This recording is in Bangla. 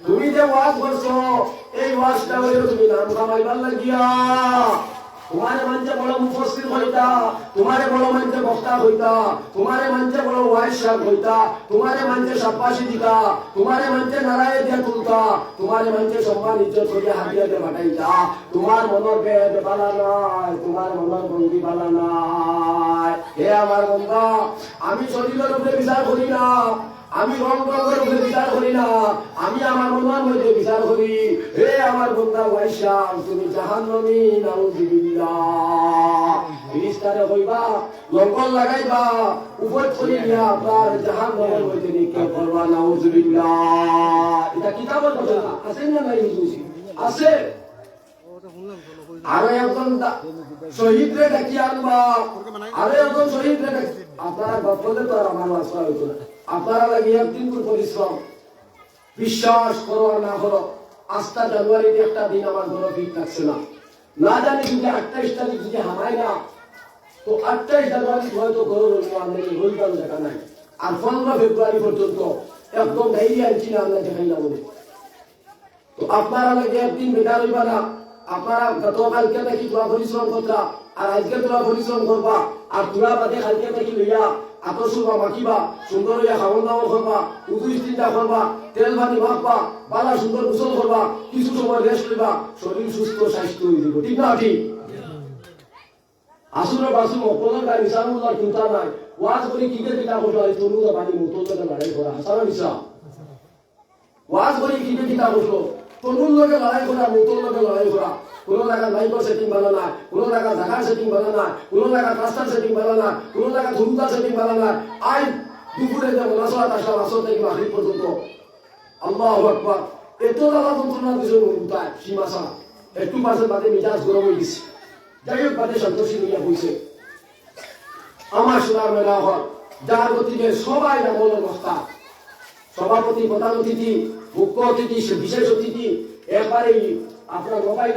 তুমি যে ওয়াজ করছো এই ওয়াজটা হইল তুমি নাম কামাইবার লাগিয়া। তোমারে মঞ্চে বড় মুফাসসির হইতা, তোমারে বড় মঞ্চে বক্তা হইতা, তোমারে মঞ্চে বড় ওয়াইজ সাহেব হইতা, তোমারে মঞ্চে শাবাশি দিতা, তোমারে মঞ্চে নারায়ে দিয়া তুলতা, তোমারে মঞ্চে সম্মান ইজ্জত করিয়া হাতিয়া দিয়ে বাটাইতা। তোমার মনের বেদ বালা নাই, তোমার মনের ভঙ্গি বালা নাই। হে আমার বন্ধা, আমি শরীরের উপরে বিচার করি না, আমি রংের উপরে বিচার করি না, আমি আমার মনের মধ্যে বিচার করি। হে আমার বন্ধা ওয়াইশা, তুমি জাহান্নামী নাউযুবিল্লাহ। ফিরিস্তারে কইবা লঙ্গল লাগাইবা, উপর করে নিয়া আপনার জাহান্নামের মধ্যে নিক্ষেপ করবা, নাউযুবিল্লাহ। এটা কিতাবের কথা আছে না নাই? আছে। আরো একজন শহীদরে ডাকি আনবা, আরো একজন শহীদরে ডাকি। আপনারা গপ্পলে তো আর আমার মাসা হইতো না। আপনারা লাগে একদিন করে পরিশ্রম, বিশ্বাস করো আর না করো, 8 জানুয়ারিতে একটা দিন আমার ঘরে ভিড় থাকছে না। না জানি যদি 28 তারিখ যদি হামাই না, তো 28 জানুয়ারি হয়তো ঘরের রোজগার দেখা নাই। আর 15 ফেব্রুয়ারি পর্যন্ত একদম ডাইরি আনছি না, আমরা দেখাই না বলে। তো আপনারা লাগে একদিন বেকার হইবা না। আপনারা গতকালকে নাকি তোরা পরিশ্রম করতা, আর আজকে তোরা পরিশ্রম করবা, আর তোরা বাদে কালকে নাকি লইয়া আতর সুরবা মাখিবা, সুন্দর হইয়া খাওয়ান দাওয়া করবা, উদু চিন্তা করবা, তেল ভানি মাখবা, বালা সুন্দর গোসল করবা, কিছু সময় রেস্ট লইবা, শরীর সুস্থ স্বাস্থ্য হয়ে যাব। ঠিক না ঠিক? আসুরে বাসু অপলের গাড়ি নিশানুল্লাহ চিন্তা নাই। ওয়াজ করে কি কে কিতা করছো? এই তরুণ বাড়ি মুতলকে লড়াই করা হাসানা নিশা। ওয়াজ করে কি কে কিতা করছো? তরুণ লোকে লড়াই করা, মুতল লোকে লড়াই করা। কোনো জায়গা লাইটের সেটিং ভালো না, কোনো জায়গা জায়গার সেটিং ভালো না, কোনো জায়গা রাস্তার সেটিং ভালো না, কোনো জায়গা ধুমতার সেটিং ভালো না। আই দুপুরে যে মনাসা আসা আসর থেকে মাগরিব পর্যন্ত আল্লাহু আকবার, এত জ্বালা যন্ত্রণা দিছে উঠায় সীমাসা। একটু পাশে বাদে মিজাজ গরম হয়ে গেছে। যাই হোক বাদে সন্তোষী হইয়া বইছে। আমার সোনার মেলা হল, যার গতিকে সবাই আমলের বস্তা, সভাপতি, প্রধান অতিথি, মুখ্য অতিথি, বিশেষ অতিথি, একবারেই আপনার মোবাইল